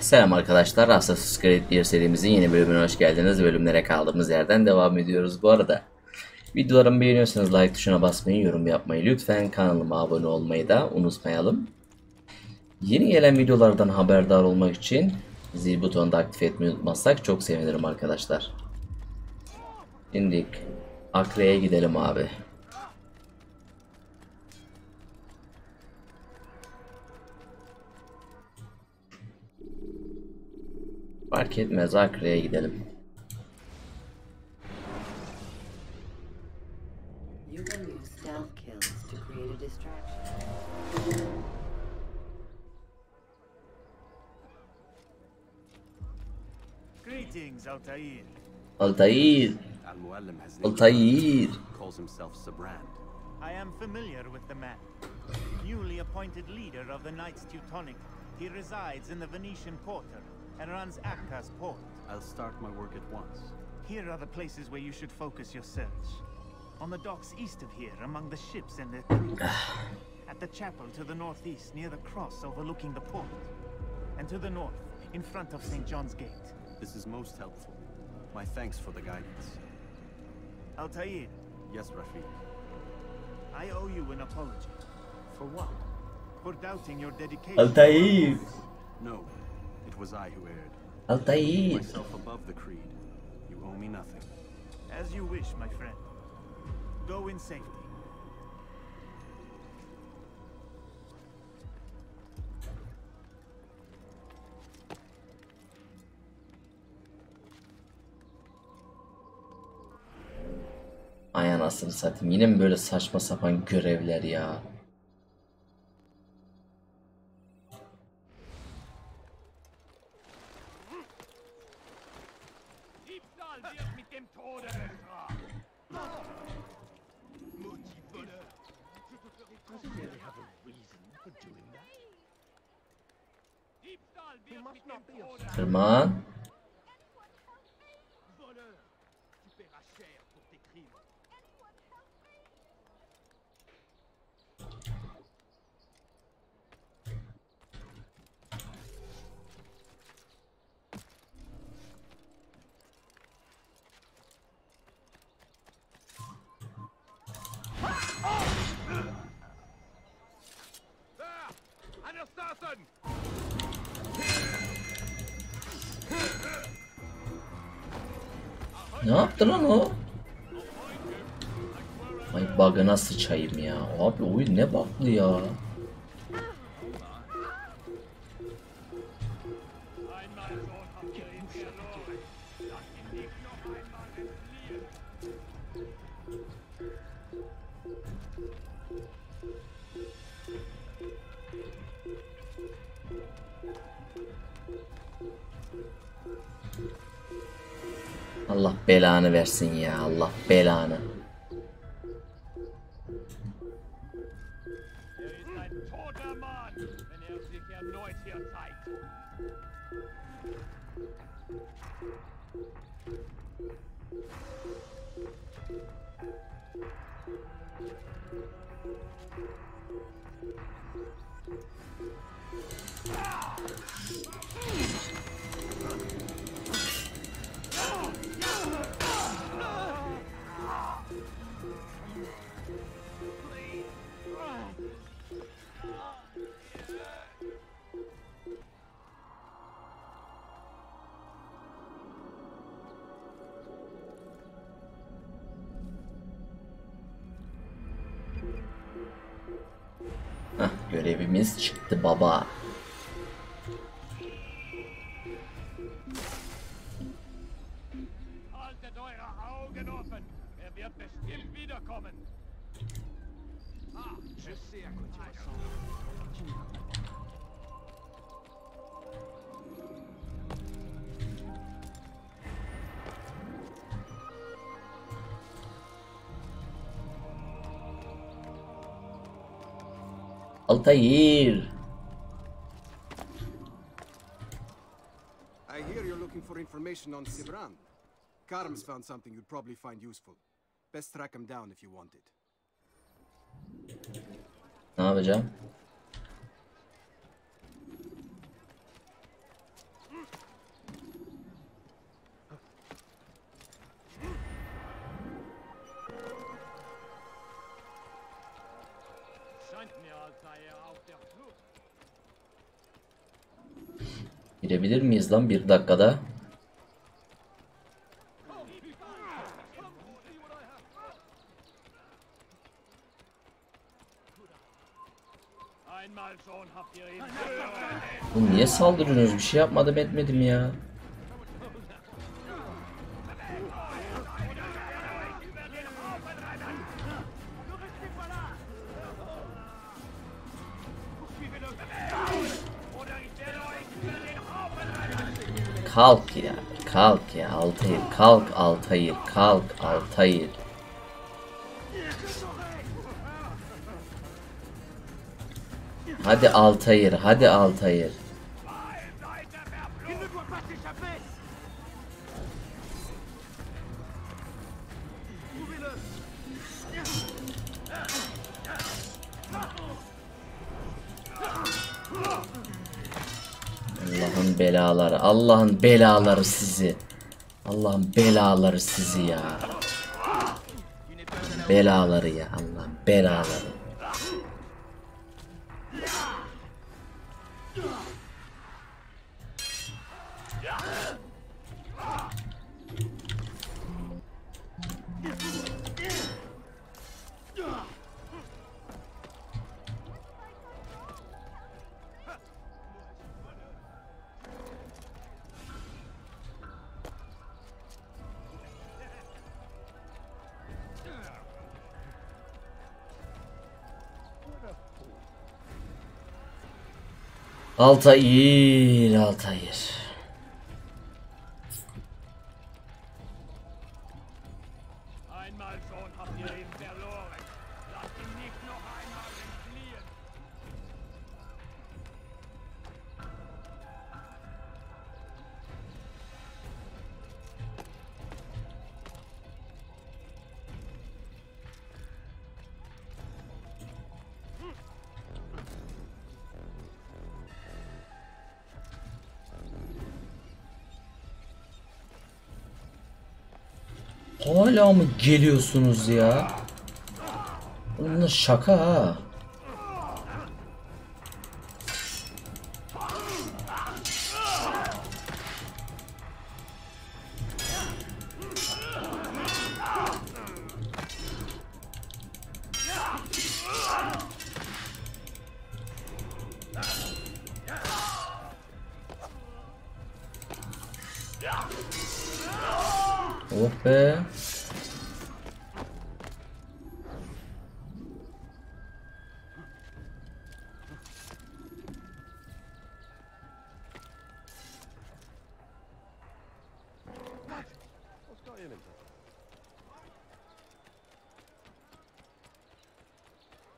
Selam arkadaşlar, Assassin's Creed 1 serimizin yeni bölümüne hoş geldiniz. Bölümlere kaldığımız yerden devam ediyoruz. Bu arada videolarımı beğeniyorsanız like tuşuna basmayı, yorum yapmayı, lütfen kanalıma abone olmayı da unutmayalım. Yeni gelen videolardan haberdar olmak için zil butonunu da aktif etmeyi unutmazsak çok sevinirim arkadaşlar. Şimdi Akre'ye gidelim abi. Fark etmez, Akre'ye gidelim. Greetings, Altair. Altair. Altair. I am familiar with the man. Newly appointed leader of the Knights Teutonic, he resides in the Venetian Quarter and runs Acca's port. I'll start my work at once. Here are the places where you should focus your search. On the docks east of here, among the ships and their crews. At the chapel to the northeast, near the cross overlooking the port. And to the north, in front of St. John's Gate. This is most helpful. My thanks for the guidance. Altair. Yes, Rafiq. I owe you an apology. For what? For doubting your dedication. Altair. No, it was I who erred. Altair. Myself above the creed. You owe me nothing. As you wish, my friend. Go in safety. Ay anasını satayım. Yine mi böyle saçma sapan görevler ya? Tırman. Ne yaptı lan o? Ay bug'ına sıçayım ya. Abi oyun ne bug'lı ya. Allah belanı versin ya. Allah belanı. Hah, görevimiz çıktı baba. Altair. I hear you're looking for information on Sibran. Karm's found something you'd probably find useful. Best track him down if you want it. Ne yapacağım? Girebilir miyiz lan bir dakikada? Bu niye saldırıyorsunuz? Bir şey yapmadım etmedim ya. Kalk ya. Kalk ya Altair. Kalk Altair. Kalk Altair. Hadi Altair. Hadi Altair. Allah'ın belaları. Allah'ın belaları sizi. Allah'ın belaları sizi ya. Belaları ya. Allah'ın belaları. Altair, Altair. Hala mı geliyorsunuz ya? Bunlar şaka ha. Oh be.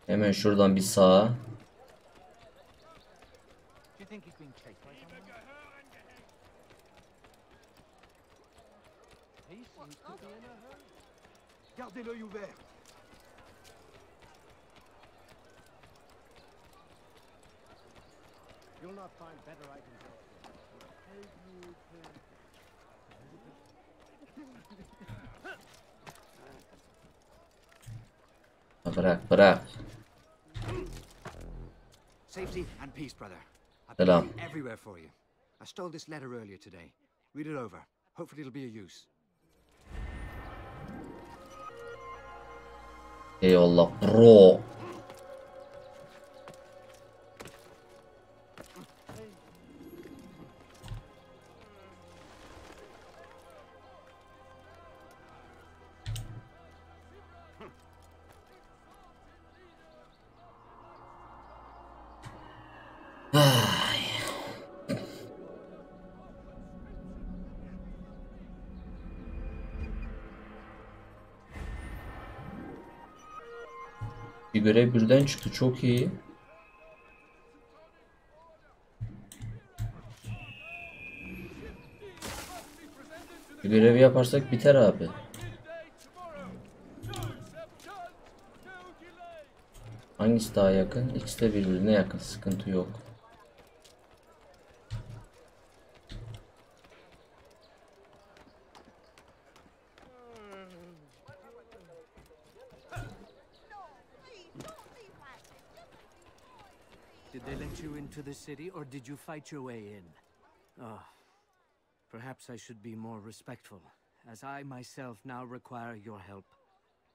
Hemen şuradan bir sağa. Gardez l'œil ouvert. You'll not find better items. Bırak bırak. Safety and peace, brother. I've Selam. been everywhere for you. I stole this letter earlier today. Read it over. Hopefully it'll be of use. Eyvallah bro. Bir görev birden çıktı, çok iyi. Bir görevi yaparsak biter abi. Hangisi daha yakın? İkisi de birbirine yakın, sıkıntı yok. Did they let you into the city, or did you fight your way in? Oh, perhaps I should be more respectful, as I myself now require your help.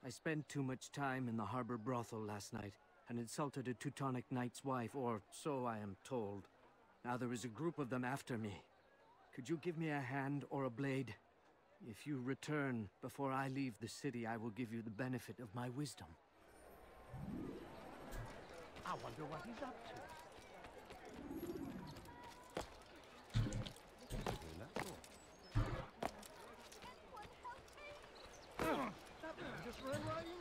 I spent too much time in the harbor brothel last night and insulted a Teutonic knight's wife, or so I am told. Now there is a group of them after me. Could you give me a hand or a blade? If you return before I leave the city, I will give you the benefit of my wisdom. I wonder what he's up to. Just run right in.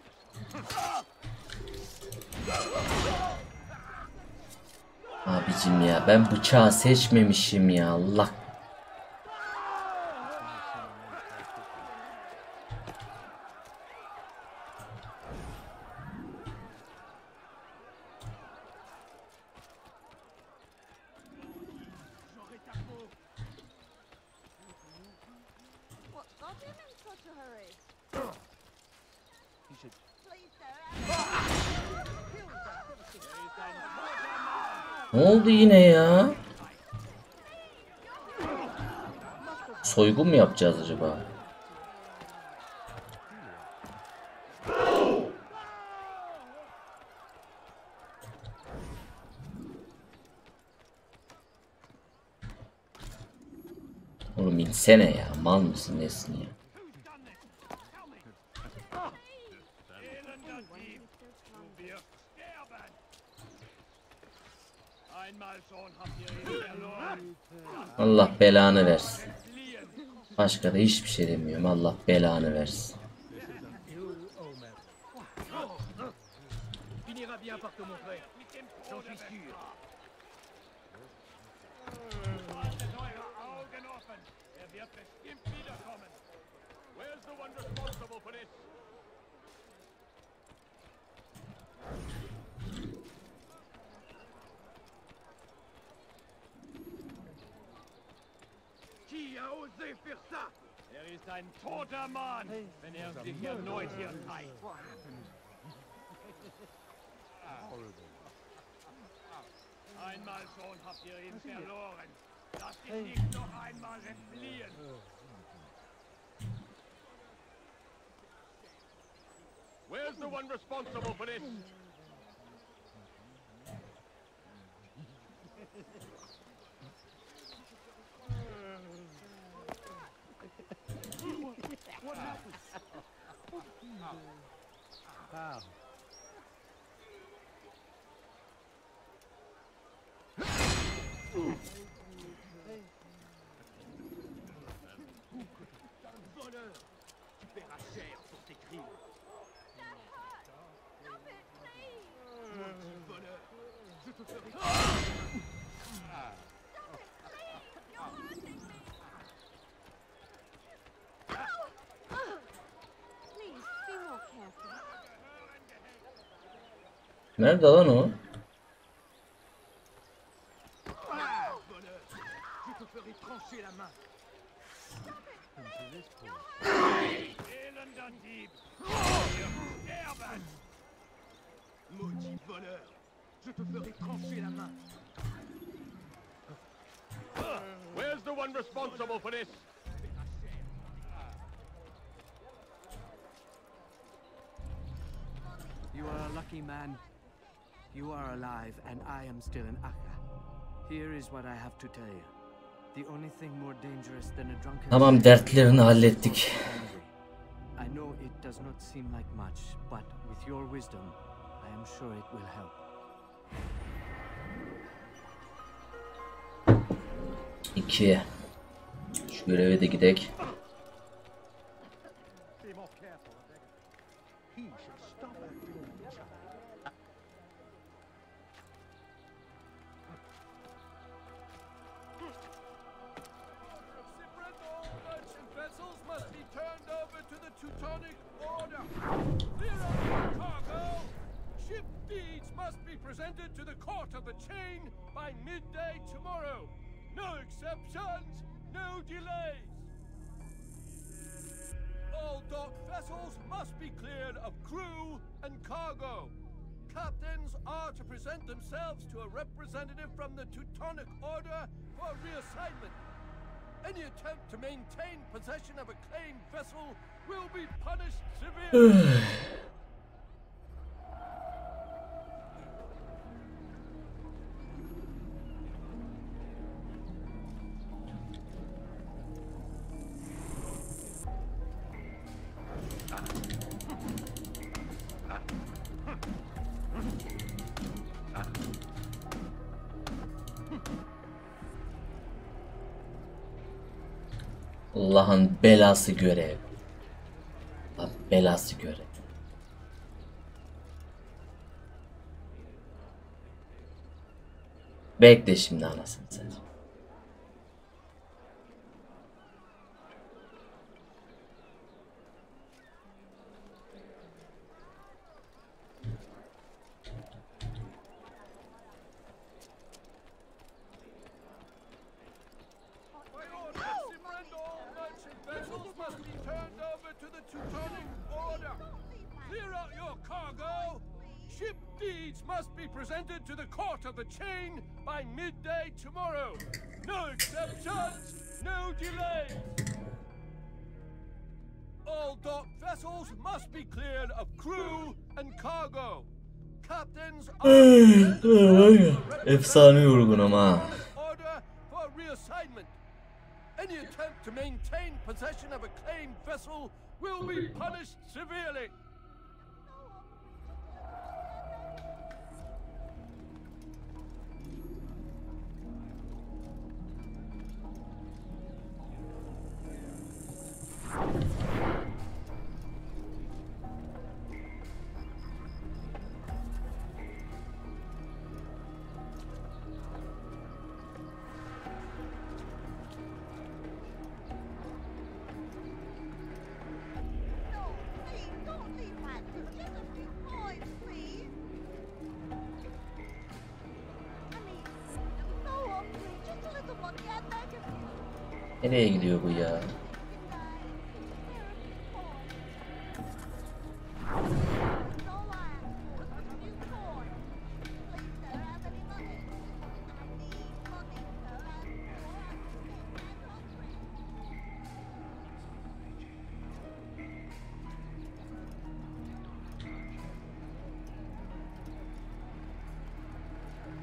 Abicim ya ben bıçağı seçmemişim ya Allah. What got him in such a hurry? He should. Please, sir. Ne oldu yine ya? Soygun mu yapacağız acaba? Oğlum insene ya. Mal mısın nesin ya? Allah belanı versin. Başka da hiçbir şey demiyorum. Allah belanı versin. Qui a osé faire ça? Ist ein toter Mann, wenn sich erneut hier zeigt. Einmal schon habt ihr ihn verloren. Lasst ihn nicht noch einmal entfliehen. Where's the one responsible for this? What happened? Wow. Voleur, tu paieras cher pour tes crimes. Stop it, please. Voleur, je te ferai. Please, be more careful. Nerede lan o? Voleur, je te ferai trancher la main. Elender Dieb! Sterben! Maudit voleur! Je te ferai trancher la main. Where's the one responsible for this? You are a lucky man. You are alive, and I am still in Akka. Here is what I have to tell you. The only thing more dangerous than a drunken... Tamam, dertlerini hallettik. I know it does not seem like much, but with your wisdom, I am sure it will help. İki. Şu göreve de gidek. Be more careful, I beg of you. He should stop acting like a child. Merchant vessels must be turned over to the Teutonic Order. Clear up your cargo. Ship deeds must be presented to the Court of the Chain by midday tomorrow. No exceptions, no delays. All dock vessels must be cleared of crew and cargo. captains are to present themselves to a representative from the Teutonic Order for reassignment. Any attempt to maintain possession of a claimed vessel will be punished severely. Allah'ın belası görev. Allah'ın belası görev. Bekle şimdi anasını sen. Ship deeds must be presented to the court of the chain by midday tomorrow. No exceptions, no delays. All docked vessels must be cleared of crew and cargo. Captains Efsane yorgun ama. Order for reassignment. Any attempt to maintain possession of a claimed vessel will be punished severely. Nereye gidiyor bu ya?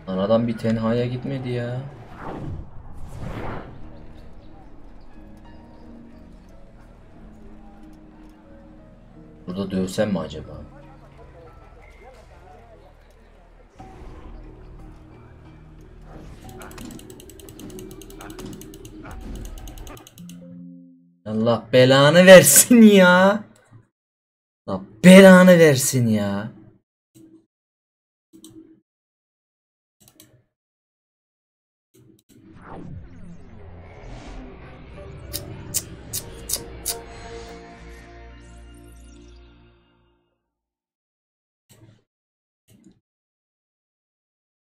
Anadan bir tenhaya gitmedi ya. Burada dövsem mi acaba? Allah belanı versin ya. Allah belanı versin ya.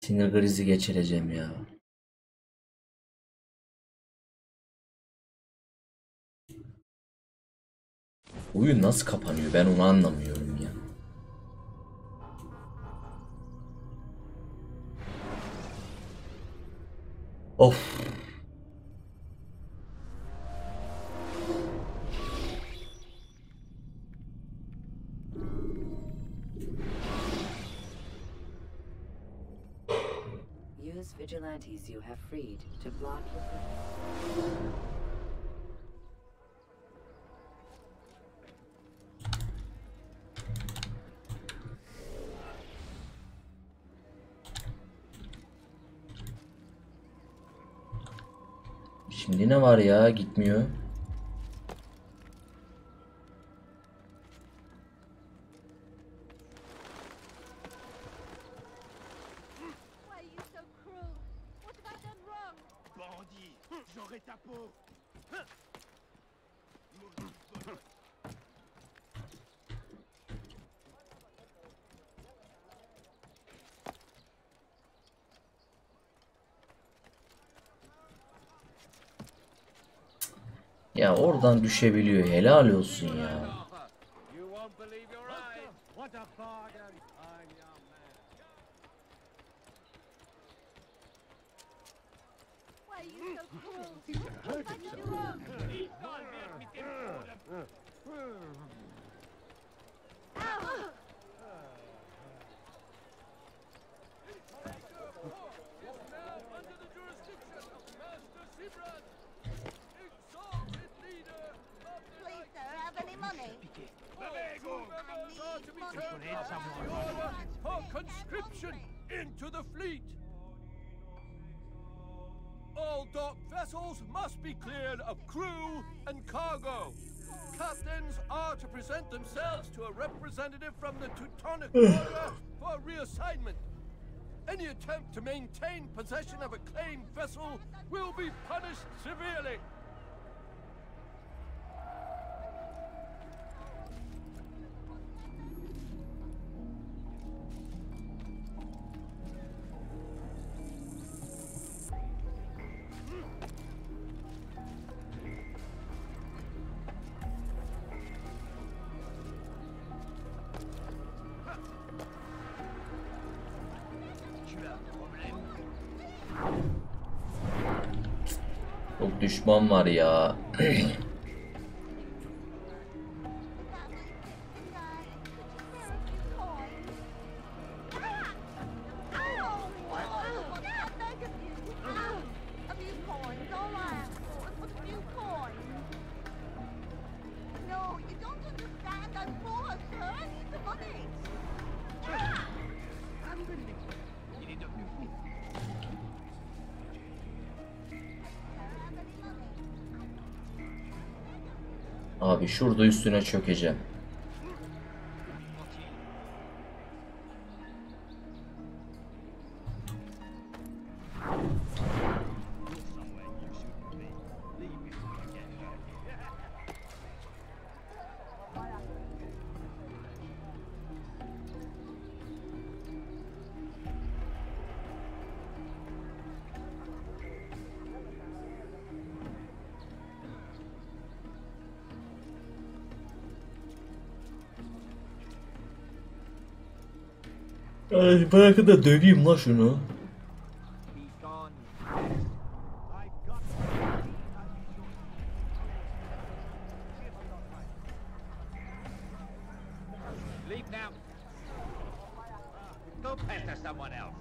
Sinir krizi geçireceğim ya. Oyun nasıl kapanıyor? Ben onu anlamıyorum ya. Of. Use vigilantes you have freed to block your... Şimdi ne var ya? Gitmiyor. Ya oradan düşebiliyor. Helal olsun ya. Why are you so cruel? What have I done wrong? Ow! Under the jurisdiction of Master Sibran, exalted leader of the Please, sir, have any money? members are to be turned out of the order for conscription into the fleet. All docked vessels must be cleared of crew and cargo. Captains are to present themselves to a representative from the Teutonic Order for reassignment. Any attempt to maintain possession of a claimed vessel will be punished severely. Çok düşman var ya. Abi şurada üstüne çökeceğim. Ay, bırakın da döveyim la şunu. Leave now. Go pester someone else.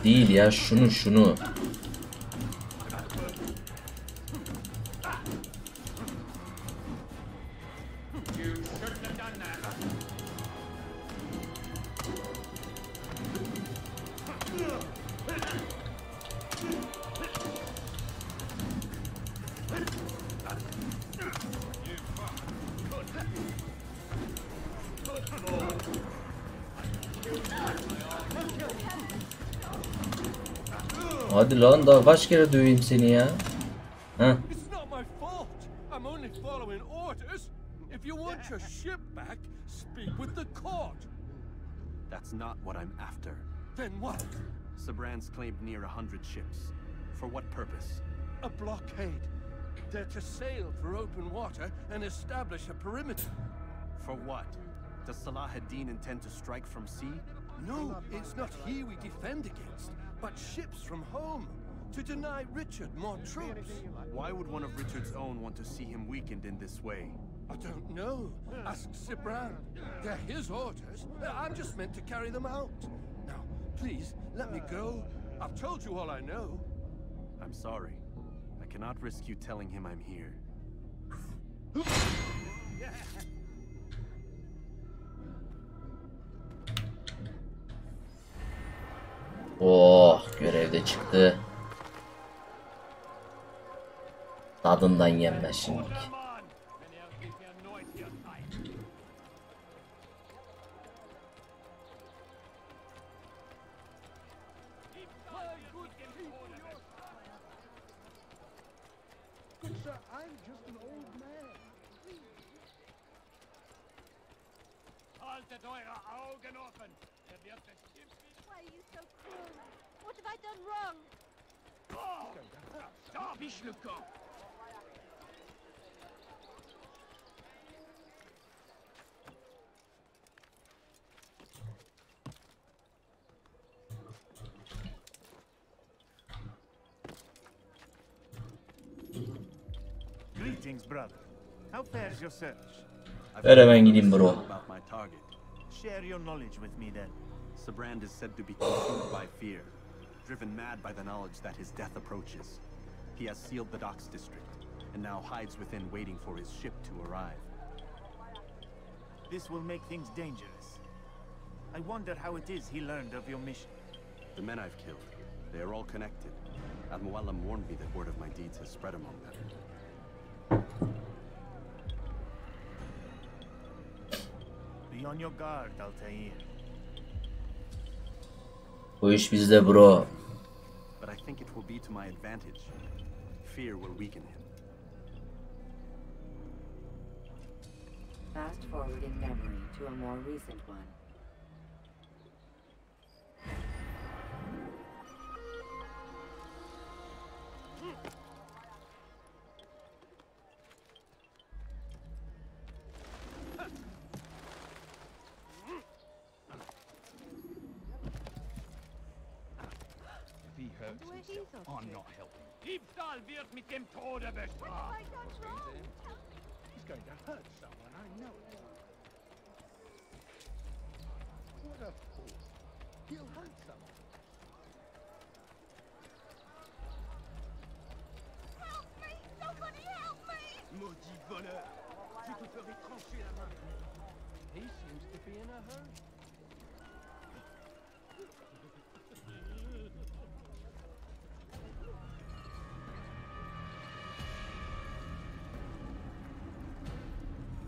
O değil ya, şunu. Hadi lan, daha kaç kere döveyim seni ya? Heh. It's not my fault. I'm only following orders. If you want your ship back, speak with the court. That's not what I'm after. Then what? Sabran's claimed near 100 ships. For what purpose? A blockade. They're to sail for open water and establish a perimeter. For what? Does Salah ad-Din intend to strike from sea? No, it's not he we defend against, but ships from home, to deny Richard more troops. Why would one of Richard's own want to see him weakened in this way? I don't know. Ask Sibran. They're his orders. I'm just meant to carry them out. Now, please, let me go. I've told you all I know. I'm sorry. I cannot risk you telling him I'm here. Oh, görevde çıktı. Tadından yenmez şimdi. Good sir, I'm just an old man. Haltet eure Augen offen. Wird bestimmt nicht. Why are you so cruel? What have I done wrong? Stop, Ishluko. Greetings, brother. How fares your search? Ver hemen gideyim bro. About my target. Share your knowledge with me then. Sibrand is said to be consumed by fear, driven mad by the knowledge that his death approaches. He has sealed the docks district, and now hides within waiting for his ship to arrive. This will make things dangerous. I wonder how it is he learned of your mission. The men I've killed, they are all connected. Admuallam warned me that word of my deeds has spread among them. Be on your guard, Altair. Bu iş bizde bro. But I think it will be to my advantage. Fear will weaken him. Fast forward in memory to a more recent one. I'm not helping. Diebstahl wird mit dem Tode bestraft. He's going to hurt someone, I know it. What a fool. He'll hurt someone. Help me! Somebody help me! Maudit voleur! Je te ferai trancher la main. He seems to be in a hurry.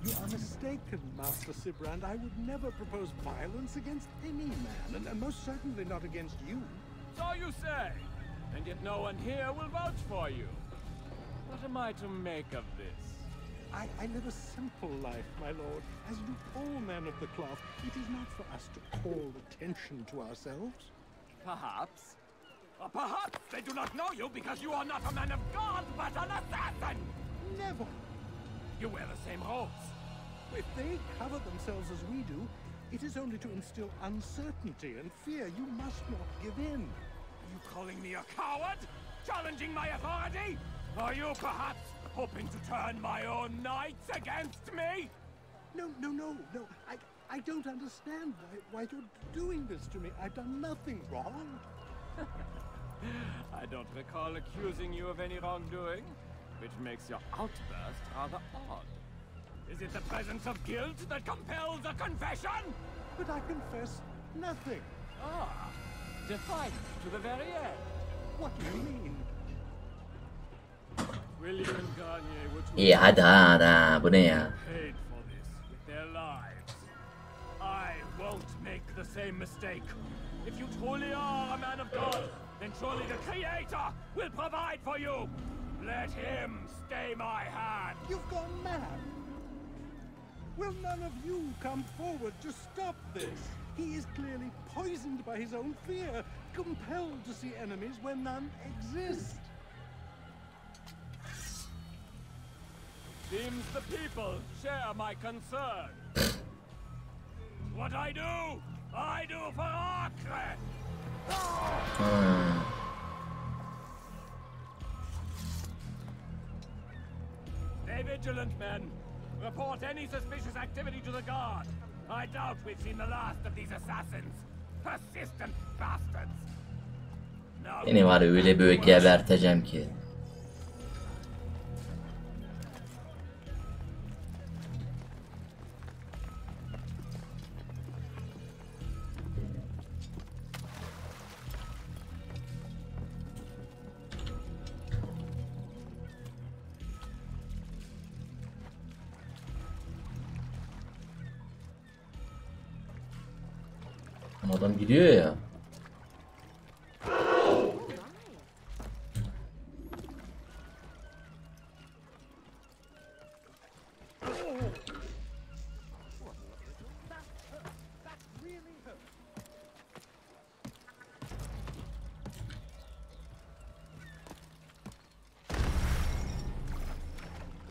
You are mistaken, Master Sibrand. I would never propose violence against any man, and most certainly not against you. So you say, and yet no one here will vouch for you. What am I to make of this? I live a simple life, my lord. As do all men of the cloth, it is not for us to call attention to ourselves. Perhaps. Or perhaps they do not know you because you are not a man of God, but an assassin! Never. You wear the same robes. If they cover themselves as we do, it is only to instill uncertainty and fear. You must not give in. Are you calling me a coward? Challenging my authority? Are you perhaps hoping to turn my own knights against me? No. I don't understand why you're doing this to me. I've done nothing wrong. I don't recall accusing you of any wrongdoing, which makes your outburst rather odd. Is it the presence of guilt that compels a confession? But I confess nothing. Ah, defiant to the very end. What do you mean? William and Garnier were to İyi hadi hadi bu ne ya? paid for this with their lives. I won't make the same mistake. If you truly are a man of God, then surely the Creator will provide for you. Let him stay my hand. You've gone mad. Will none of you come forward to stop this? He is clearly poisoned by his own fear, compelled to see enemies where none exist. Seems the people share my concern. What I do for Acre. Stay vigilant, men. Report any suspicious activity to the guard. I doubt we've seen the last of these assassins. Persistent bastards. Now, Seni var ya öyle bir geberteceğim ki. Adam gidiyor ya.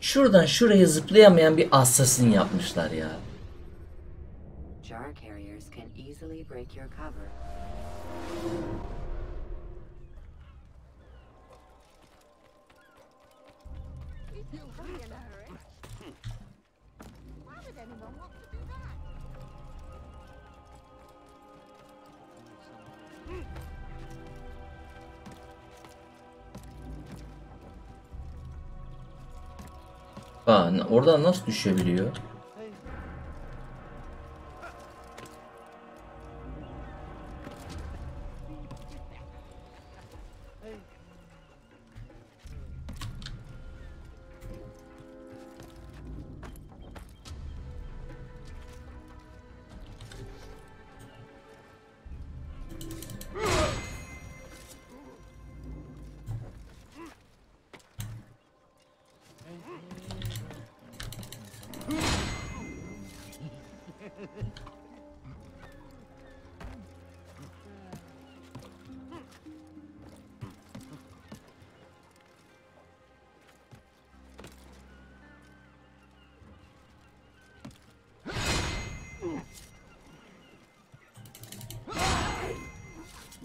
Şuradan şuraya zıplayamayan bir assassin yapmışlar ya. Jar carriers can easily break your cover. He'll be in a Oradan nasıl düşebiliyor?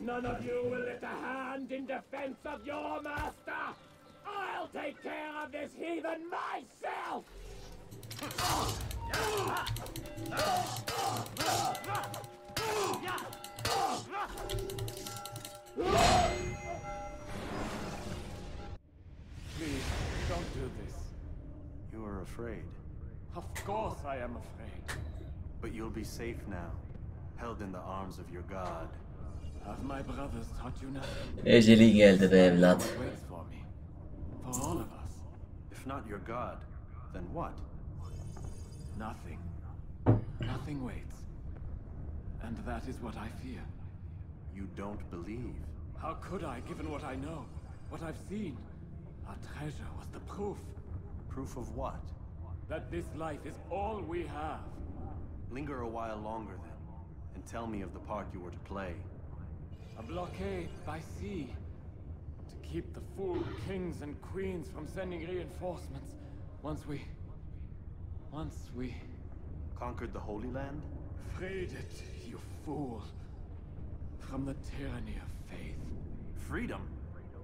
None of you will lift a hand in defense of your master! I'll take care of this heathen myself! Please, don't do this. You are afraid. Of course I am afraid. But you'll be safe now, held in the arms of your god. Have my brothers taught you nothing? Eceli geldi be evlat. What waits for me? For all of us? If not your god, then what? Nothing. Nothing waits. And that is what I fear. You don't believe. How could I, given what I know? What I've seen? Our treasure was the proof. Proof of what? That this life is all we have. Linger a while longer then, and tell me of the part you were to play. A blockade by sea. To keep the fool kings and queens from sending reinforcements. Once we... Conquered the Holy Land? Freed it, you fool. From the tyranny of faith. Freedom?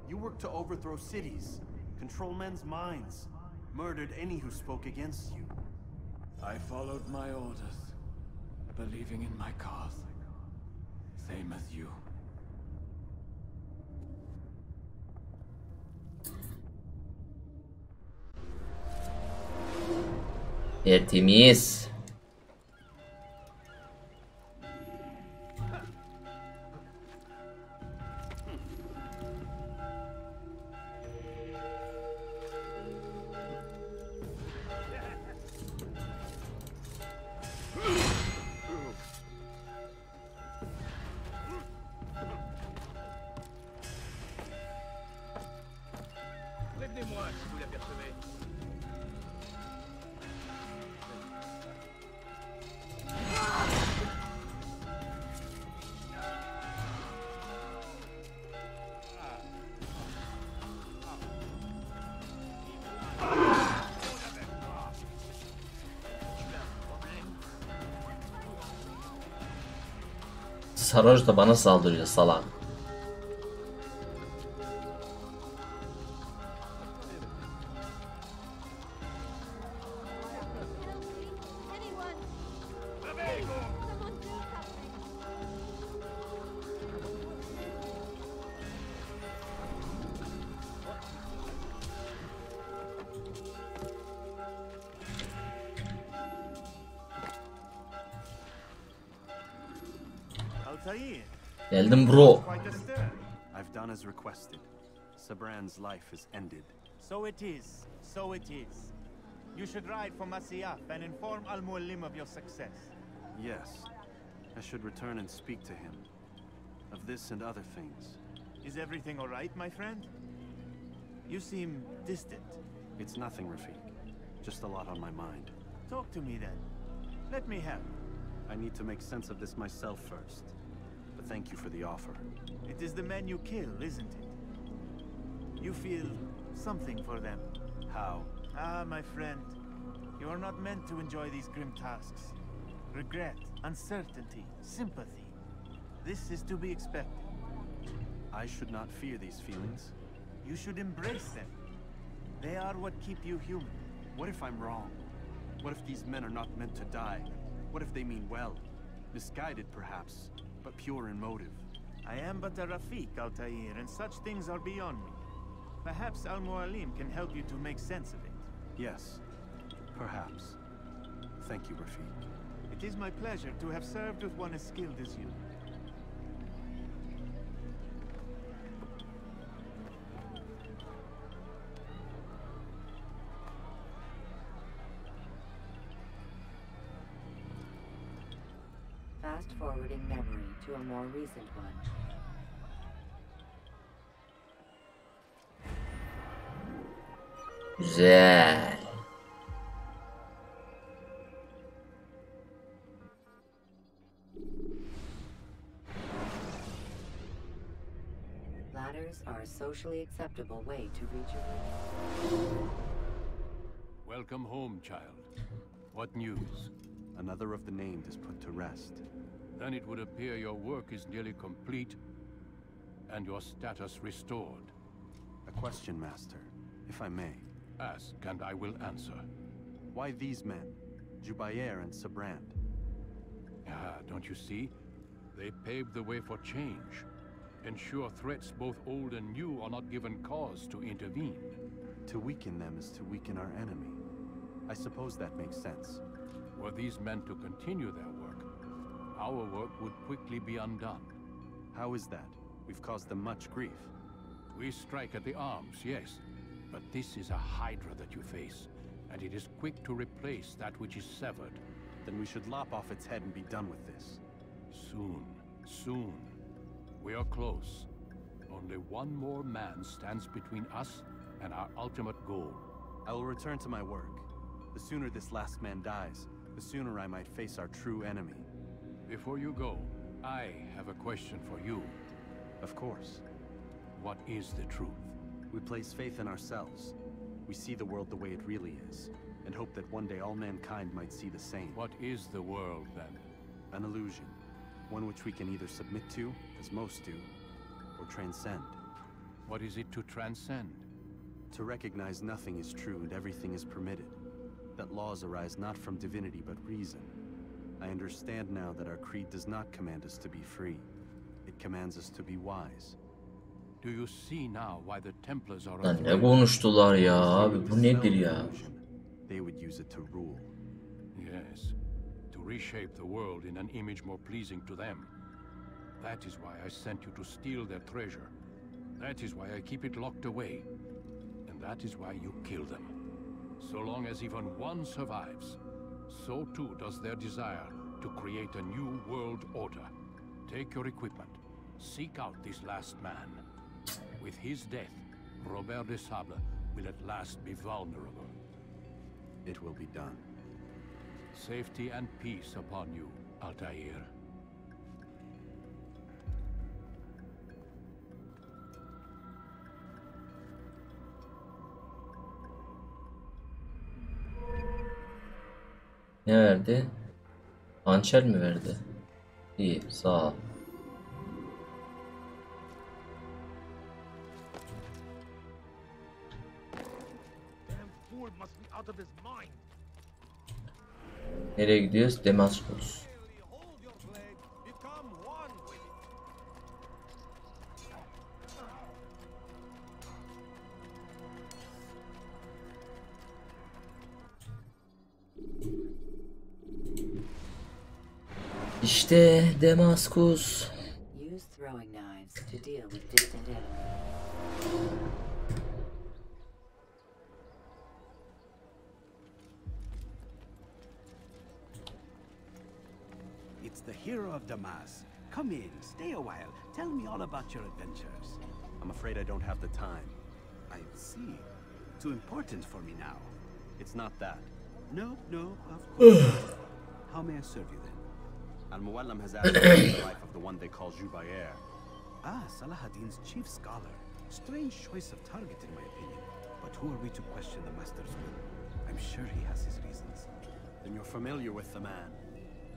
You worked to overthrow cities, control men's minds, murdered any who spoke against you. I followed my orders, believing in my cause. Same as you. Tertemiz. Prévenez-moi si vous l'apercevez. Sarhoş da bana saldırıyor salak. Altair. Geldim bro. Quite a stir. I've done as requested. Sabran's life is ended. So it is. So it is. You should ride for Masyaf and inform Al-Mualim of your success. Yes. I should return and speak to him. Of this and other things. Is everything all right, my friend? You seem distant. It's nothing, Rafiq. Just a lot on my mind. Talk to me then. Let me help. I need to make sense of this myself first. But thank you for the offer. It is the men you kill, isn't it? You feel something for them. How? Ah, my friend. You are not meant to enjoy these grim tasks. Regret, uncertainty, sympathy. This is to be expected. I should not fear these feelings. You should embrace them. They are what keep you human. What if I'm wrong? What if these men are not meant to die? What if they mean well? Misguided, perhaps, but pure in motive. I am but a Rafiq, Altair, and such things are beyond me. Perhaps Al-Mualim can help you to make sense of it. Yes, Perhaps. Thank you, Rafik. It is my pleasure to have served with one as skilled as you. Fast forwarding memory to a more recent one. Güzel. Ladders are a socially acceptable way to reach a room. Welcome home, child. What news? Another of the named is put to rest. Then it would appear your work is nearly complete and your status restored. A question, Master, if I may. Ask, and I will answer. Why these men, Jubayer and Sabrand? Ah, don't you see? They paved the way for change. Ensure threats both old and new are not given cause to intervene. To weaken them is to weaken our enemy. I suppose that makes sense. Were these men to continue their work, our work would quickly be undone. How is that? We've caused them much grief. We strike at the arms, yes. But this is a hydra that you face, and it is quick to replace that which is severed. Then we should lop off its head and be done with this. Soon, soon. We are close. Only one more man stands between us and our ultimate goal. I will return to my work. The sooner this last man dies, the sooner I might face our true enemy. Before you go, I have a question for you. Of course. What is the truth? We place faith in ourselves. We see the world the way it really is, and hope that one day all mankind might see the same. What is the world, then? An illusion. One which we can either submit to, as most do, or transcend. What is it to transcend? To recognize nothing is true and everything is permitted. That laws arise not from divinity but reason. I understand now that our creed does not command us to be free. It commands us to be wise. Do you see now why the Templars are Lan ne konuştular ya abi, bu nedir ya? They would use it to rule. Yes, to reshape the world in an image more pleasing to them. That is why I sent you to steal their treasure. That is why I keep it locked away. And that is why you kill them. So long as even one survives, so too does their desire to create a new world order. Take your equipment. Seek out this last man. With his death, Robert de Sable will at last be vulnerable. It will be done. Safety and peace upon you, Altair. Ne verdi? Hançer mi verdi? İyi, sağ ol. Nereye gidiyoruz? Damascus. İşte Damascus. Use throwing knives to deal with distant enemies. It's the hero of Damas. Come in, stay a while. Tell me all about your adventures. I'm afraid I don't have the time. I see. Too important for me now. It's not that. No, of course. How may I serve you then? Al-Muallim has asked for the life of the one they call Jubayer. Ah, Salahadin's chief scholar. Strange choice of target in my opinion. But who are we to question the master's will? I'm sure he has his reasons. Then you're familiar with the man.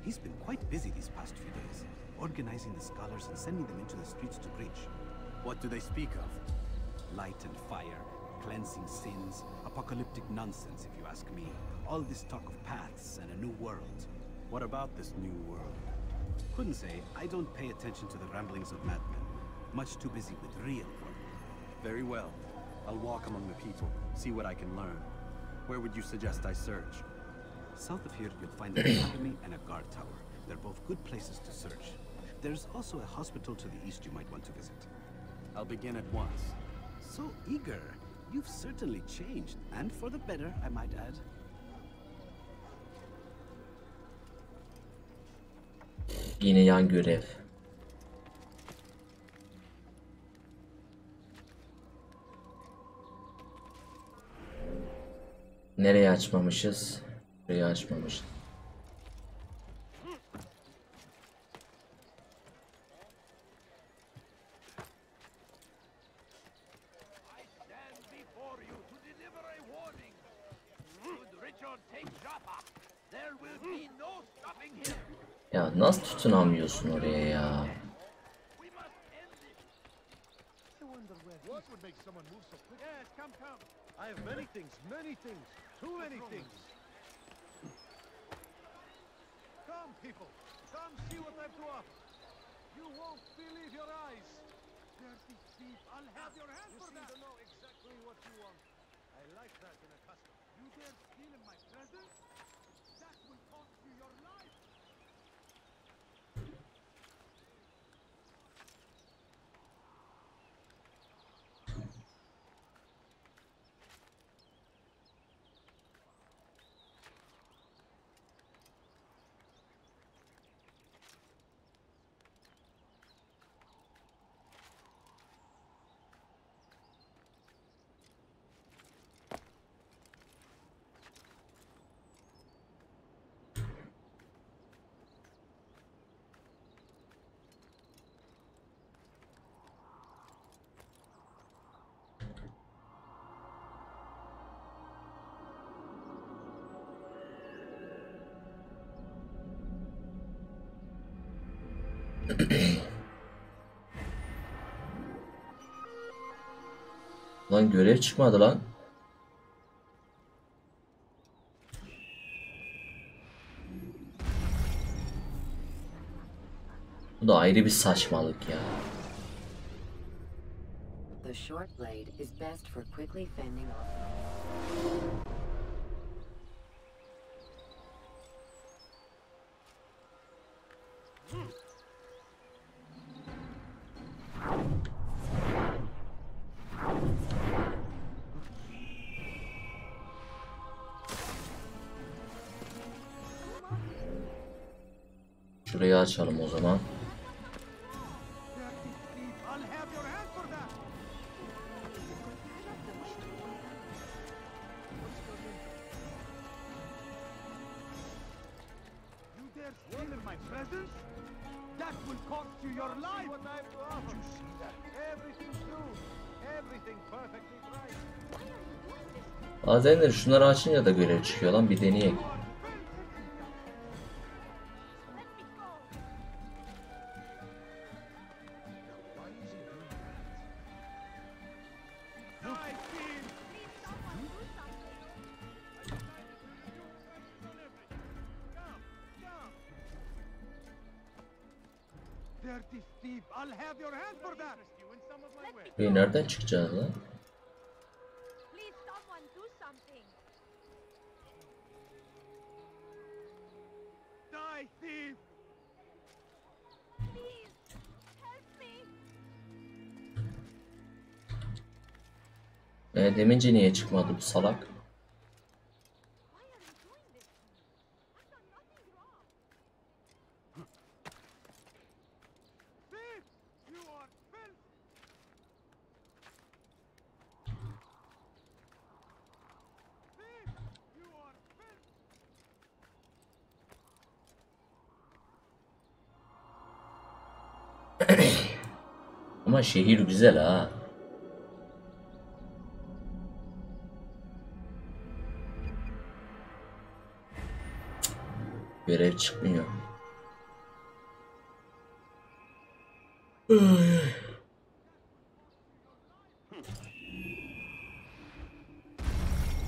He's been quite busy these past few days, organizing the scholars and sending them into the streets to preach. What do they speak of? Light and fire, cleansing sins, apocalyptic nonsense if you ask me. All this talk of paths and a new world. What about this new world? Couldn't say. I don't pay attention to the ramblings of madmen. Much too busy with real work. Very well. I'll walk among the people, see what I can learn. Where would you suggest I search? South of here, you'll find an academy and a guard tower. They're both good places to search. There's also a hospital to the east you might want to visit. I'll begin at once. So eager. You've certainly changed, and for the better, I might add. Yine yan görev. Nereye açmamışız? Burayı açmamışız. Ya nasıl tutunamıyorsun oraya ya? I have many things, too many things. Come, people, come see what I've to offer. You won't believe your eyes. Dirty thief, I'll have your hand for that. You seem to know exactly what you want. I like that in a customer. You dare steal in my presence? That will cost you your life. Lan görev çıkmadı lan. Bu da ayrı bir saçmalık ya. The short blade is best for quickly fending off. Şurayı açalım o zaman. Bazenleri şunları açınca da görev çıkıyor lan, bir deneyek. Nereden çıkacağız lan? Demince niye çıkmadı bu salak? Ama şehir güzel ha. Görev çıkmıyor.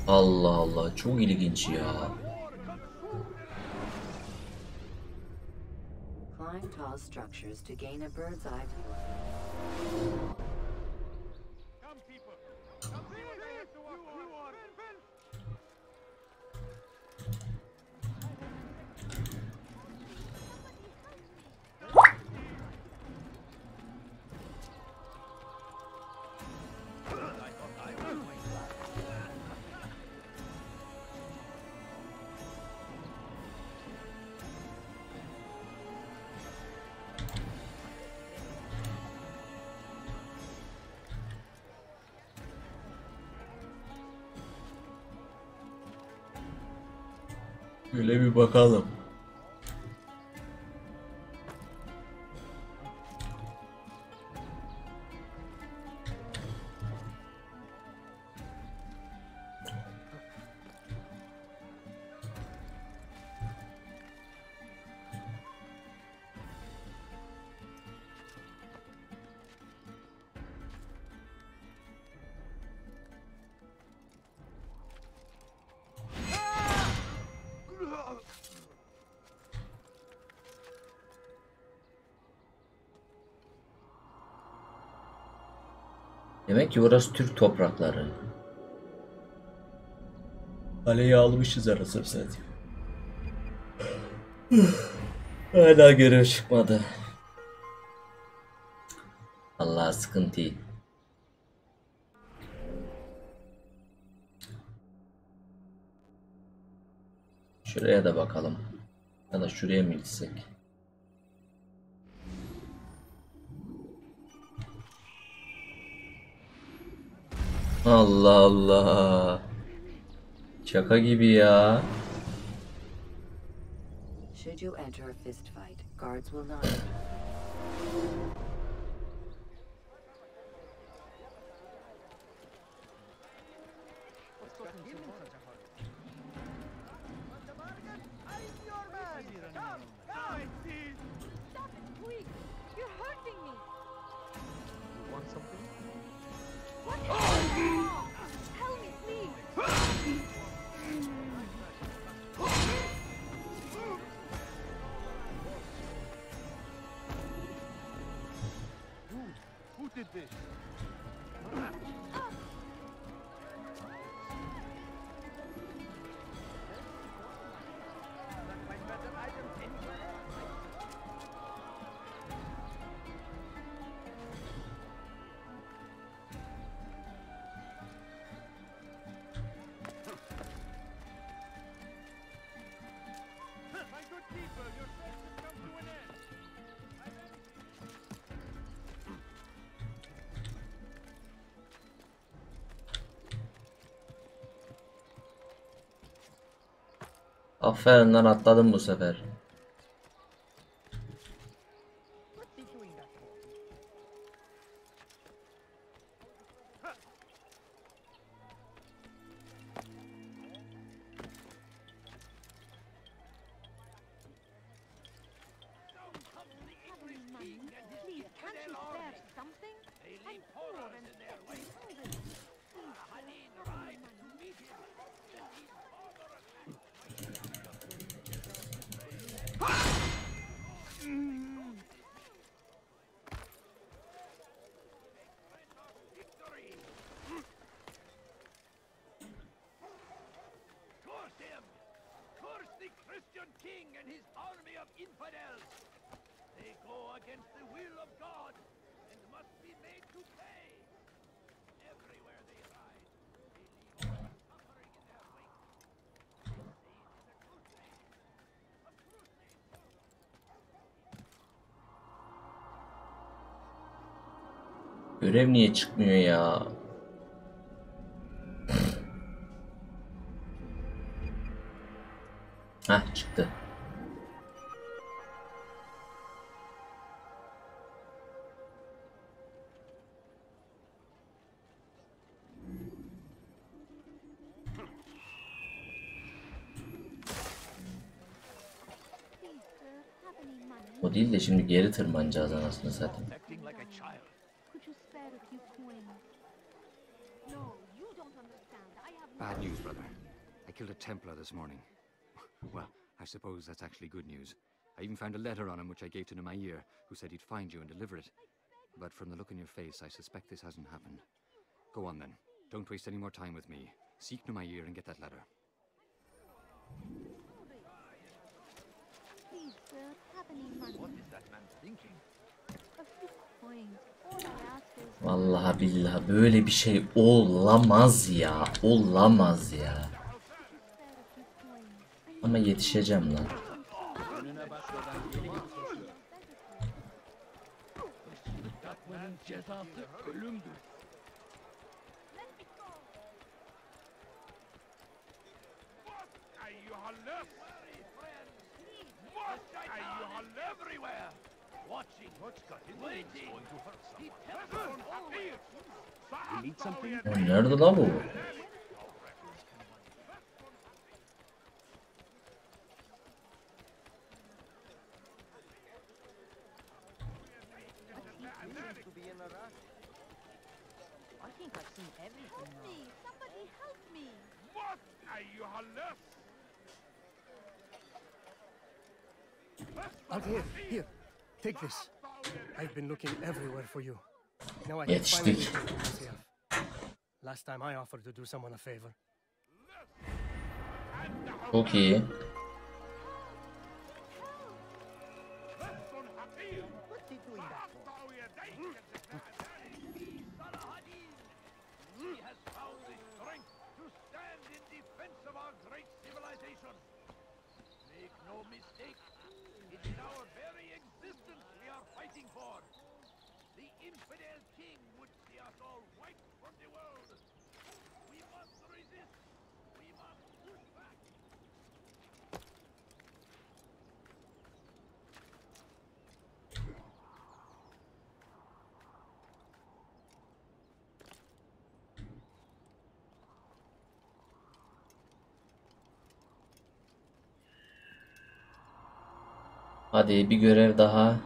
Allah Allah, çok ilginç ya. Climb tall structures to gain a bird's eye view. Come, people. Come see what I have to offer. Şöyle bir bakalım. Demek ki burası Türk toprakları. Kaleyi almışız arasını satayım. Hala görev çıkmadı. Allah sıkıntı. Şuraya da bakalım. Ya da şuraya mı gitsek? Allah Allah. Şaka gibi ya. Should you enter a fist fight, guards will not. Stop it, please! You're hurting me! You want something? What is going on? Tell me, please! Who did this? My good people, your quest has come to an end. Aferin lan, atladım bu sefer. Please, can't you spare something? I'm poor and hungry. Curse him! Curse the Christian king and his army of infidels! They go against the will of God and must be made to pay. Everywhere they ride, they leave suffering in their wake. Görev niye çıkmıyor ya? Hah, çıktı. O değil de şimdi geri tırmanacağız anasını satayım. Could you spare a few coins? No, you don't understand. I have Bad news, brother. I killed a Templar this morning. Well, I suppose that's actually good news. I even found a letter on him which I gave to Nemair, who said he'd find you and deliver it. But from the look in your face, I suspect this hasn't happened. Go on then. Don't waste any more time with me. Seek Nemair and get that letter. Please, sir, have any money? What is that man thinking? A few coins. All I ask is... Vallahi billahi böyle bir şey olamaz ya. Olamaz ya. Ama yetişeceğim lan. Önüne bakmadan geri git koşuyor. Hırsızlık yapmanın cezası ölümdür. Are you left? everywhere. Watching, waiting. He tells us always. You need something? Nerede lan bu? I think I've seen everything now. Help me! Somebody help me! What are you left? Altair, here. Take this. I've been looking everywhere for you. Now I Yetiştik. finally take it myself. Last time I offered to do someone a favor. Çok iyi. What's he doing that for? He has found the strength to stand in defense of our great civilization. Make no mistake, it is our very existence we are fighting for. The infidel king would see us all wiped from the world. We must resist. We must push back. Hadi bir görev daha.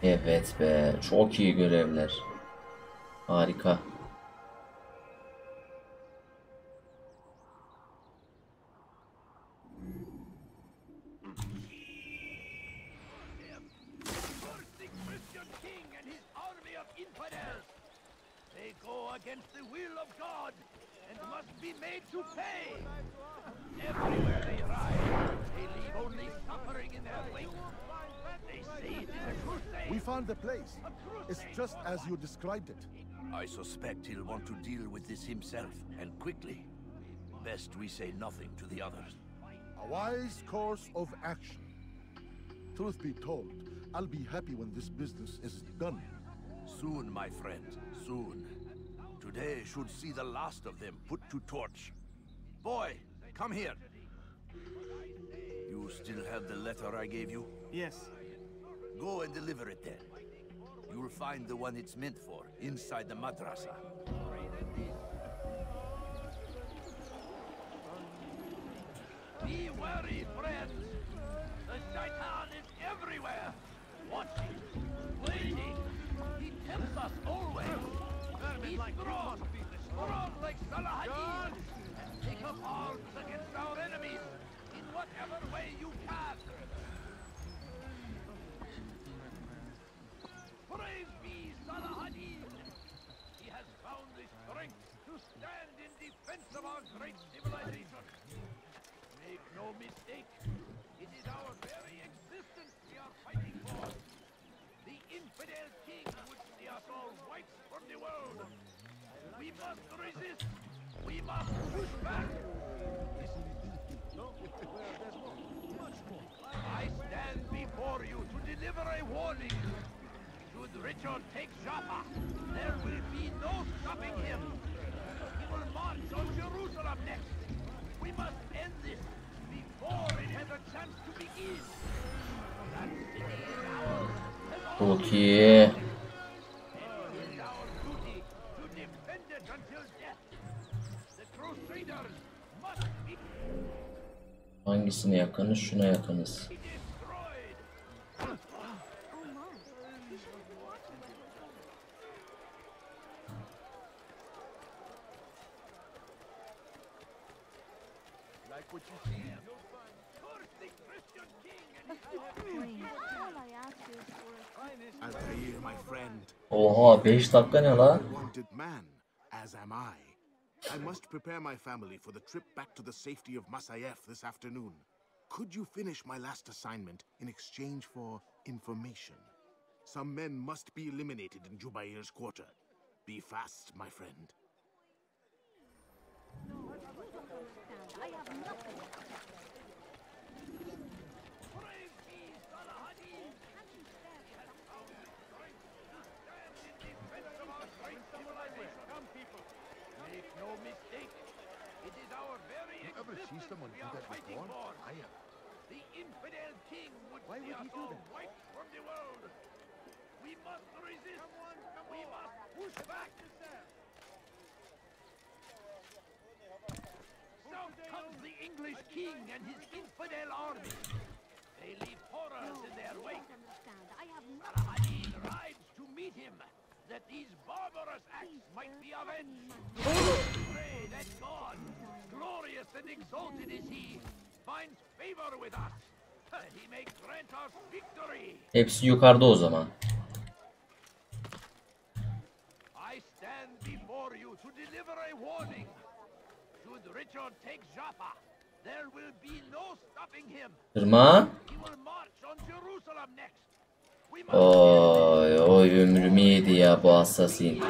Evet be, çok iyi görevler. Harika. The Christian king and his army of infidels. They go against the will of God and must be made to pay. Everywhere they ride, they leave only suffering in their wake. They say it is a crusade. We found the place. It's just as you described it. I suspect he'll want to deal with this himself, and quickly. Best we say nothing to the others. A wise course of action. Truth be told, I'll be happy when this business is done. Soon, my friend, soon. Today should see the last of them put to torch. Boy, come here. You still have the letter I gave you? Yes. Go and deliver it then. You'll find the one it's meant for inside the madrasa. Be wary, friends. The Shaitan is everywhere. Watching, waiting. He tempts us always. Be strong. Strong like Salahadin. And take up arms against our enemies in whatever way you can. Praise be Salahadin. He has found the strength to stand in defense of our great civilization. Make no mistake, it is our very existence we are fighting for. The infidel king would see us all wiped from the world. We must resist. We must push back. I stand before you to deliver a warning. Should Richard take Jaffa, there will be no stopping him. He will march on Jerusalem next. We must end this before it has a chance to begin. That city is ours. Çok iyi. It is our duty to defend it until death. The Crusaders must be Hangisine yakınız? Şuna yakınız. destroyed. Oh my. You should have been watching them. Like what you see? Curse the Christian king and his Keep praying. All I ask is for Altair, my friend. Oha 5 dakika ne la? Wanted man, as am I. I must prepare my family for the trip back to the safety of Masayef this afternoon. Could you finish my last assignment in exchange for information? Some men must be eliminated in Jubair's quarter. Be fast, my friend. no. You don't understand. I have nothing. praise be Salahadin. He has found the strength to stand in defense of our great civilization. Come, people. Make no mistake. see someone do that before? The infidel king would see us all wiped from the world. We must resist. We must push back. So comes the English king and his infidel army. They leave horrors in their wake. Saladin rides to meet him, that these barbarous acts might be avenged. Pray that God, glorious and exalted is he, finds favor with us, that he may grant us victory. Hepsi yukarıda o zaman. I stand before you to deliver a warning. Should Richard take Jaffa, there will be no stopping him. Tırman. He will march on Jerusalem next. Oy oy ömrümü yedi ya bu assassin.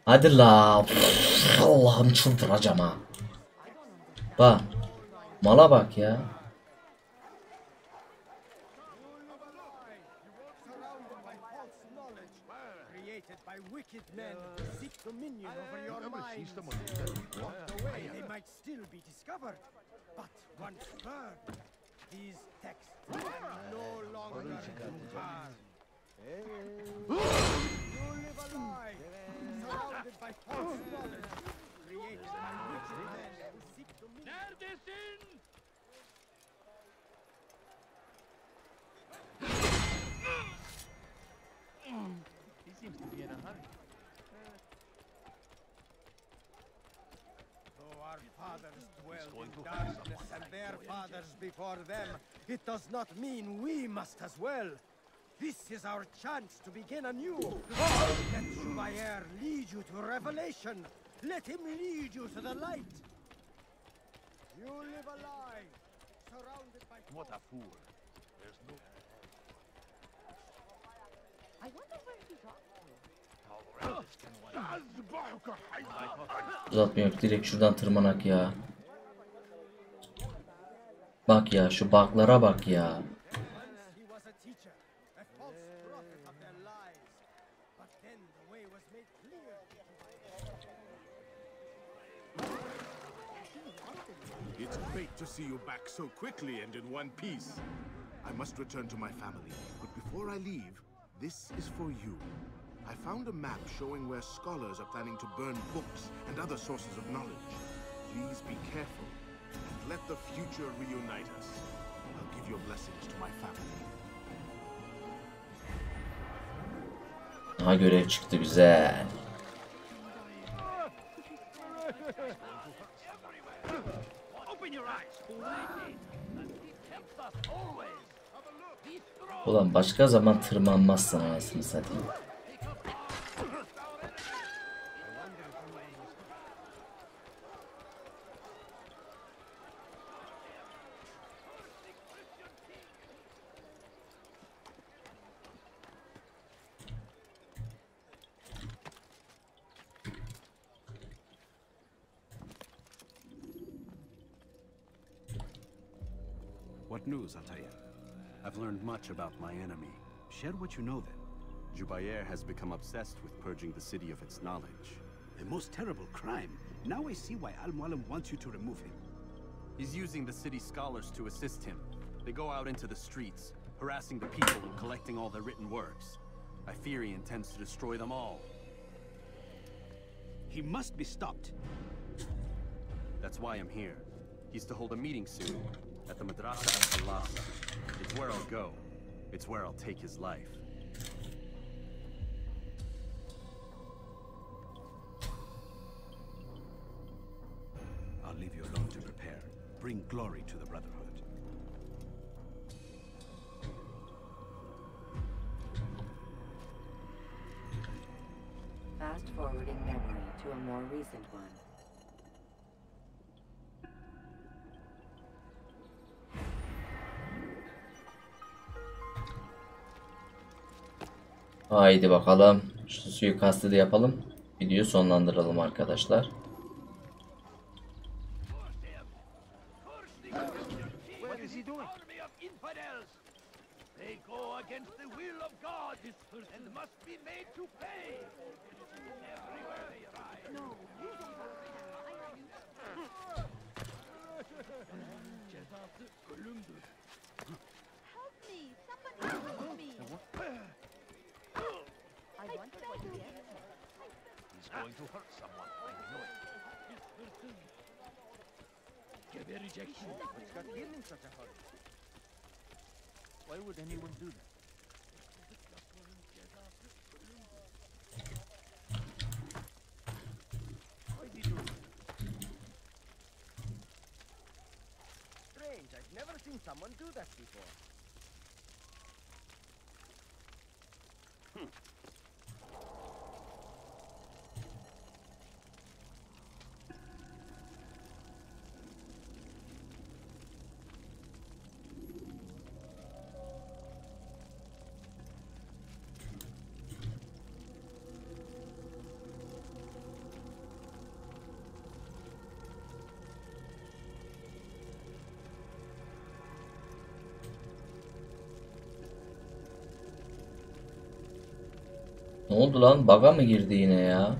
Hadi la. Allah'ım çıldıracağım ha. Bak. Mala bak ya. He seems to be in a hurry. Though our fathers dwelled in darkness and their fathers before them, it does not mean we must as well. This is our chance to begin anew. Let Altair lead you to revelation. Let him lead you to the light. You live a lie, surrounded by... What a fool. There's no... I wonder where he's off to. Uzatma yok, direkt şuradan tırmanak ya. Bak ya, şu bug'lara bak ya. It's great to see you back so quickly and in one piece. I must return to my family, but before I leave, this is for you. I found a map showing where scholars are planning to burn books and other sources of knowledge. Please be careful and let the future reunite us. I'll give your blessings to my family. Aha, görev çıktı, güzel. Ulan başka zaman tırmanmazsın anasını satayım. What news, Altair? I've learned much about my enemy. Share what you know then. Jubair has become obsessed with purging the city of its knowledge. A most terrible crime. Now I see why Al-Mualim wants you to remove him. He's using the city scholars to assist him. They go out into the streets, harassing the people and collecting all their written works. I fear he intends to destroy them all. He must be stopped. That's why I'm here. He's to hold a meeting soon, at the Madrasa al-Khalasa. It's where I'll go. It's where I'll take his life. I'll leave you alone. bring glory to the Brotherhood. Fast forwarding memory to a more recent one. Haydi bakalım. Şu suikastı da yapalım. Videoyu sonlandıralım arkadaşlar. What is he doing? Army of infidels. They go against the will of God and must be made to pay. Everywhere they rise. No, cezası ölümdür. Help me! Somebody help me! I wonder what he is. He's going to hurt someone. I know it. Gebereceksin. What's got him in such a hurry? Why would anyone do that? Why is he doing that? Strange, I've never seen someone do that before. Ne oldu lan? Bug'a mı girdi yine ya?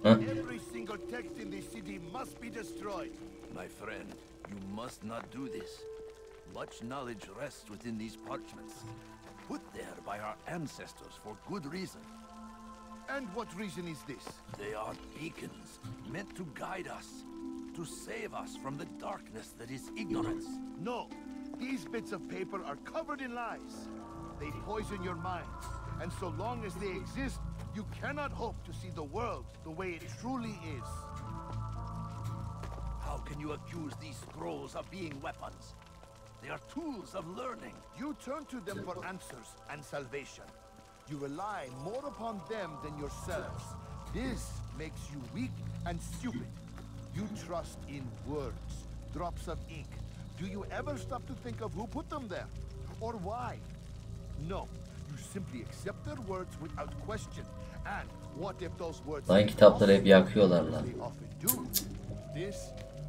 Every single text in this city must be destroyed. My friend, you must not do this. Much knowledge rests within these parchments, put there by our ancestors for good reason. And what reason is this? They are beacons, meant to guide us, to save us from the darkness that is ignorance. No, these bits of paper are covered in lies. They poison your minds, and so long as they exist, you cannot hope to see the world the way it truly is. How can you accuse these scrolls of being weapons? They are tools of learning. You turn to them for answers and salvation. You rely more upon them than yourselves. This makes you weak and stupid. You trust in words, drops of ink. Do you ever stop to think of who put them there? Or why? No, you simply accept their words without question. And what if those words Lan kitapları hep yakıyorlar lan. they often do? This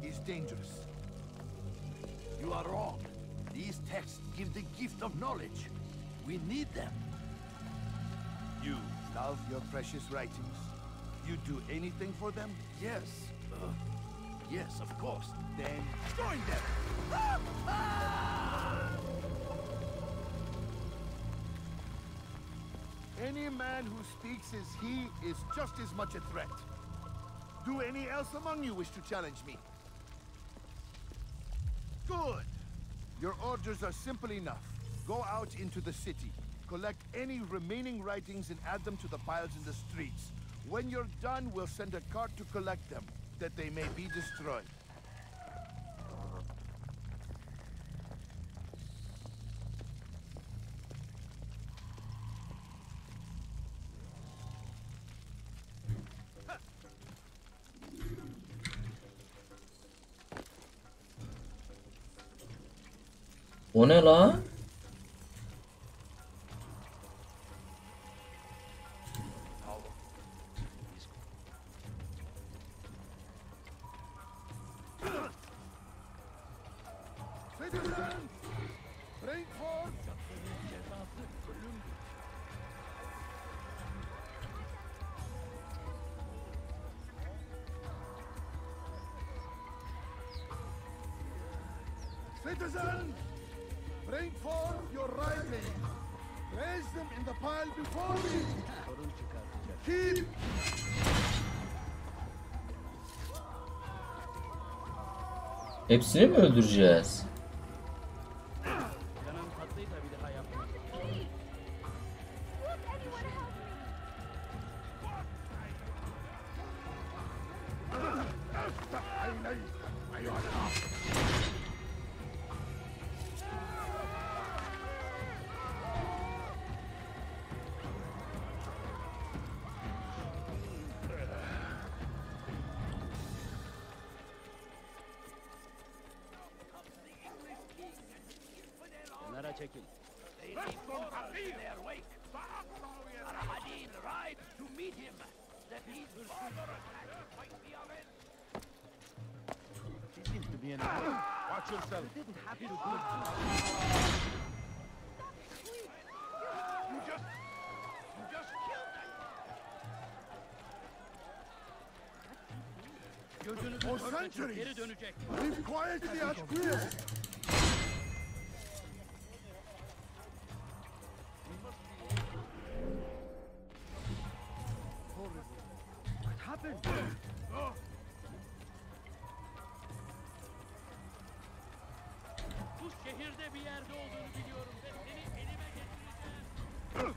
is dangerous. You are wrong. These texts give the gift of knowledge. We need them. You love your precious writings? You do anything for them? Yes. Yes, of course. Then join them! Any man who speaks as he is just as much a threat. Do any else among you wish to challenge me? Good! Your orders are simple enough. Go out into the city. Collect any remaining writings and add them to the piles in the streets. When you're done, we'll send a cart to collect them, that they may be destroyed. O ne la? Citizens, bring forth your writings. Place them in the pile before me. Keep. Hepsini mi öldüreceğiz? çekil. They leave horrors in their wake. Al-Hadin rides to meet him. That these barbarous acts might be avenged. He seems to be in a hurry. Watch yourself. You didn't have to do it. You just killed them. Gözünüzü For kör açın, geri centuries. dönecek. Live quietly at will. What happened? Bu şehirde bir yerde olduğunu biliyorum ve seni elime getireceğim.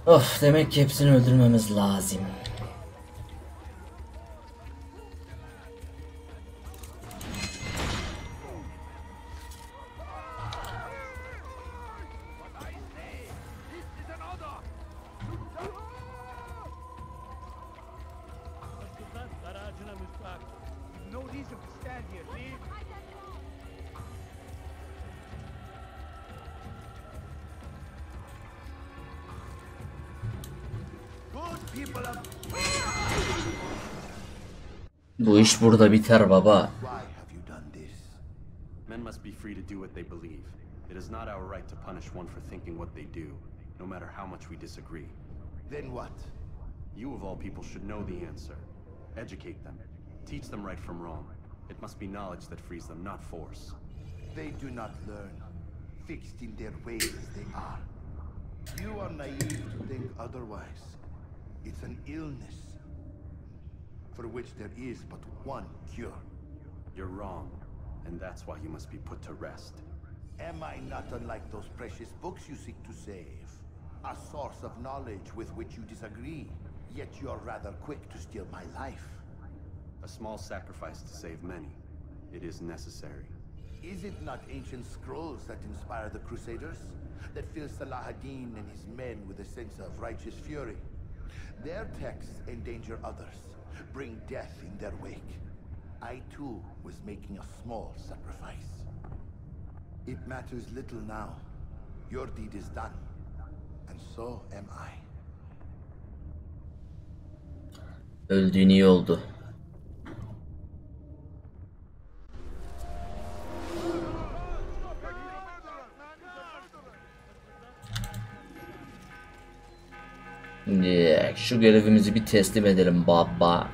Of, demek ki hepsini öldürmemiz lazım. Kızlar dar ağacına müstahak. No reason to stand here, leave. Good people of... Bu iş burada biter baba. Why have you done this? Men must be free to do what they believe. It is not our right to punish one for thinking what they do, no matter how much we disagree. Then what? You of all people should know the answer. Educate them. Teach them right from wrong. It must be knowledge that frees them, not force. They do not learn. Fixed in their ways as they are. You are naive to think otherwise. It's an illness for which there is but one cure. You're wrong, and that's why you must be put to rest. Am I not unlike those precious books you seek to save? A source of knowledge with which you disagree, yet you're rather quick to steal my life. A small sacrifice to save many. It is necessary. Is it not ancient scrolls that inspire the Crusaders? That fill Salah ad-Din and his men with a sense of righteous fury? Their texts endanger others, bring death in their wake. I too was making a small sacrifice. It matters little now. Your deed is done, and so am I. Öldüğün iyi oldu. Şimdi şu görevimizi bir teslim edelim baba.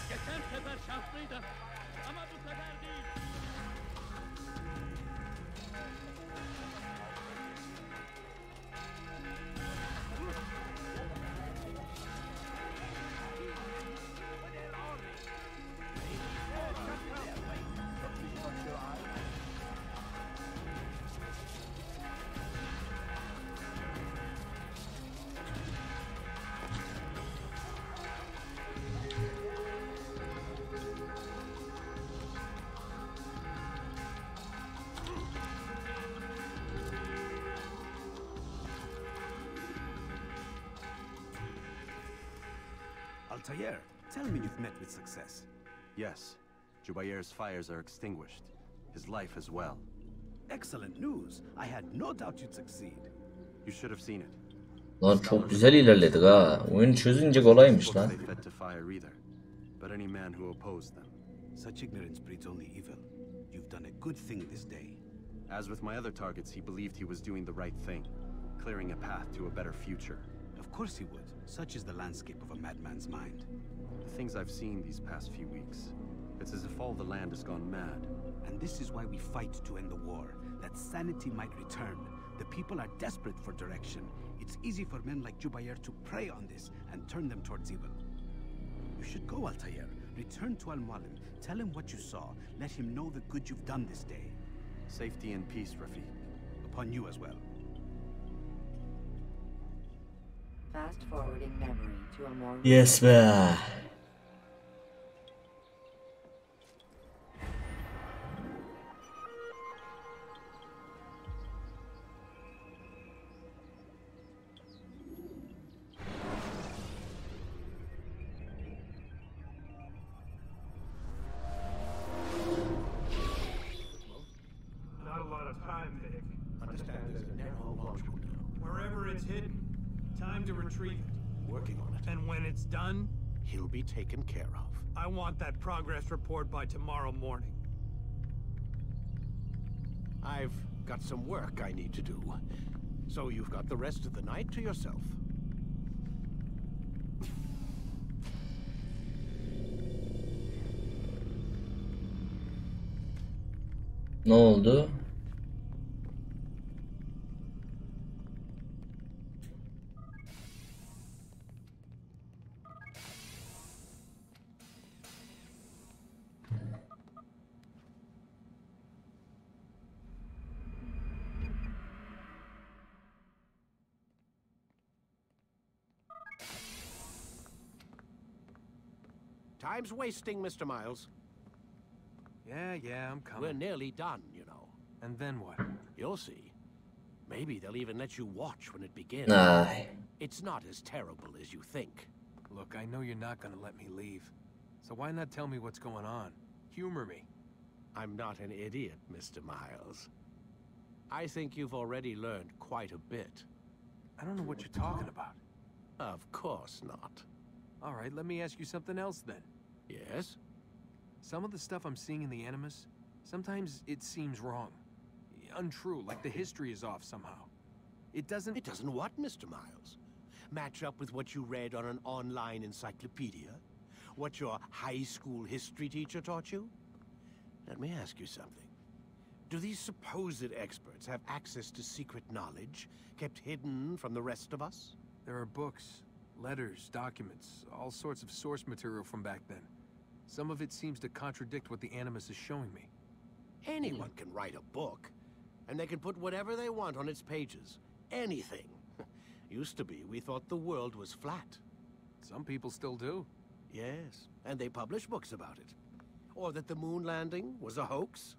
Geçen sefer şanslıydım ama bu sefer değil. Altair, tell me you've met with success. Yes, Jubayr's fires are extinguished. His life as well. Excellent news. I had no doubt you'd succeed. You should have seen it. Lan çok güzel ilerledik ha. Oyun çözünce kolaymış lan. They fed to fire either, but any man who opposed them. Such ignorance breeds only evil. You've done a good thing this day. As with my other targets, he believed he was doing the right thing, clearing a path to a better future. Of course he would. Such is the landscape of a madman's mind. The things I've seen these past few weeks, it's as if all the land has gone mad. And this is why we fight to end the war, that sanity might return. The people are desperate for direction. It's easy for men like Jubayr to prey on this and turn them towards evil. You should go, Altair. Return to Al-Mualim. Tell him what you saw. Let him know the good you've done this day. Safety and peace, Rafiq. Upon you as well. Fast forwarding memory to a more... Yes be. to retrieve it. Working on it. And when it's done, He'll be taken care of. I want that progress report by tomorrow morning. I've got some work I need to do. So you've got the rest of the night to yourself. Ne oldu? Time's wasting, Mr. Miles. Yeah, I'm coming. We're nearly done, you know. And then what? You'll see. Maybe they'll even let you watch when it begins. Ay. It's not as terrible as you think. Look, I know you're not gonna let me leave. So why not tell me what's going on? Humor me. I'm not an idiot, Mr. Miles. I think you've already learned quite a bit. I don't know what you're talking about. Of course not. All right, let me ask you something else then. Yes? Some of the stuff I'm seeing in the Animus, sometimes it seems wrong. Untrue, like the history is off somehow. It doesn't... It doesn't what, Mr. Miles? Match up with what you read on an online encyclopedia? What your high school history teacher taught you? Let me ask you something. Do these supposed experts have access to secret knowledge kept hidden from the rest of us? There are books, letters, documents, all sorts of source material from back then. Some of it seems to contradict what the Animus is showing me. Anyone can write a book, and they can put whatever they want on its pages. Anything. Used to be, we thought the world was flat. Some people still do. Yes, and they publish books about it. Or that the moon landing was a hoax.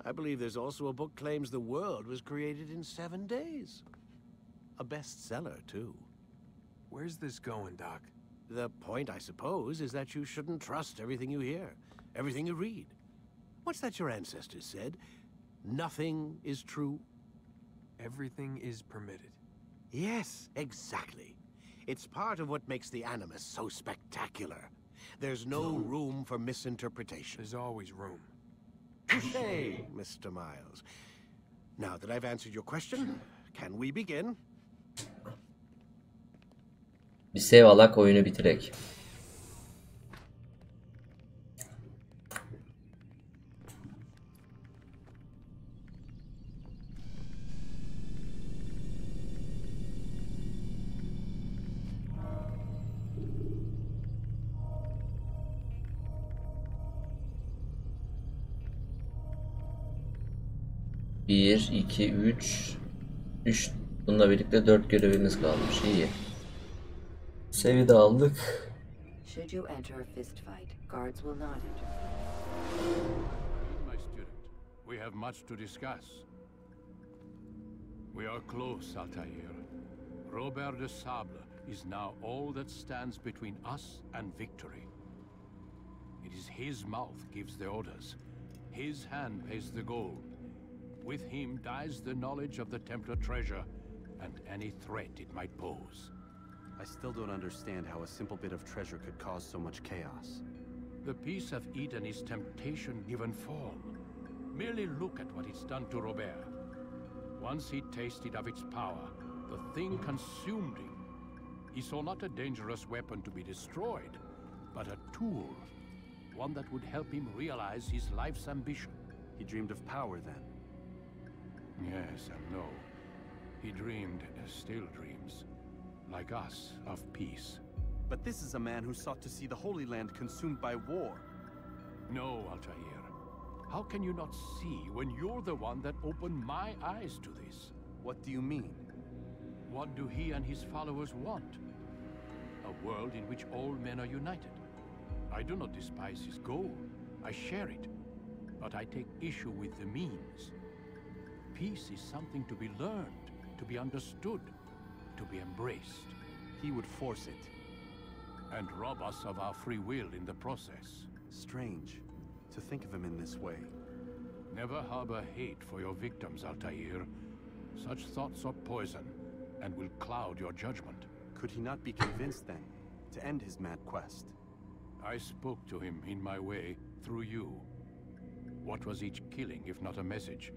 I believe there's also a book claims the world was created in 7 days. A bestseller, too. Where's this going, Doc? The point, I suppose, is that you shouldn't trust everything you hear, everything you read. What's that your ancestors said? Nothing is true? Everything is permitted. Yes, exactly. It's part of what makes the Animus so spectacular. There's no room for misinterpretation. There's always room. Touché, Mr. Miles. Now that I've answered your question, can we begin? Bir save alak oyunu bitirek. Bir, iki, üç. Bununla birlikte 4 görevimiz kalmış. İyi. Sevi de aldık. Should you enter a fist fight, guards will not enter. My student, we have much to discuss. We are close, Altair. Robert de Sable is now all that stands between us and victory. It is his mouth gives the orders. His hand pays the gold. With him dies the knowledge of the Templar treasure and any threat it might pose. I still don't understand how a simple bit of treasure could cause so much chaos. The peace of Eden is temptation given form. Merely look at what it's done to Robert. Once he tasted of its power, the thing consumed him. He saw not a dangerous weapon to be destroyed, but a tool. One that would help him realize his life's ambition. He dreamed of power then? Yes and no. He dreamed, still dreams, like us, of peace. But this is a man who sought to see the Holy Land consumed by war. No, Altair. How can you not see when you're the one that opened my eyes to this? What do you mean? What do he and his followers want? A world in which all men are united. I do not despise his goal. I share it. But I take issue with the means. Peace is something to be learned, to be understood, to be embraced. He would force it. And rob us of our free will in the process. Strange, to think of him in this way. Never harbor hate for your victims, Altair. Such thoughts are poison, and will cloud your judgment. Could he not be convinced then to end his mad quest? I spoke to him in my way through you. What was each killing if not a message?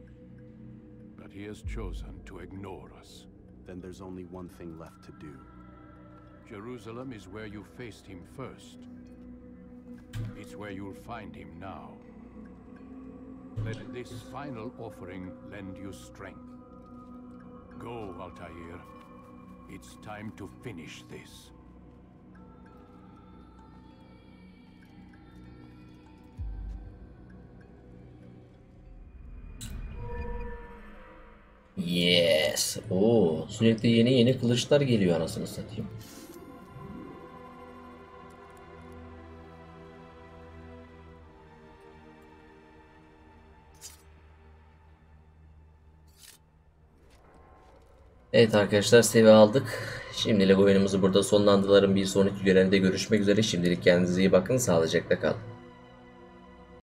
But he has chosen to ignore us. Then there's only one thing left to do. Jerusalem is where you faced him first. It's where you'll find him now. Let this final offering lend you strength. Go, Altair. It's time to finish this. Yes. Oo, sürekli yeni kılıçlar geliyor anasını satayım. Evet arkadaşlar, seviye aldık. Şimdilik oyunumuzu burada sonlandıralım. Bir sonraki görevde görüşmek üzere. Şimdilik kendinize iyi bakın. Sağlıcakla kalın.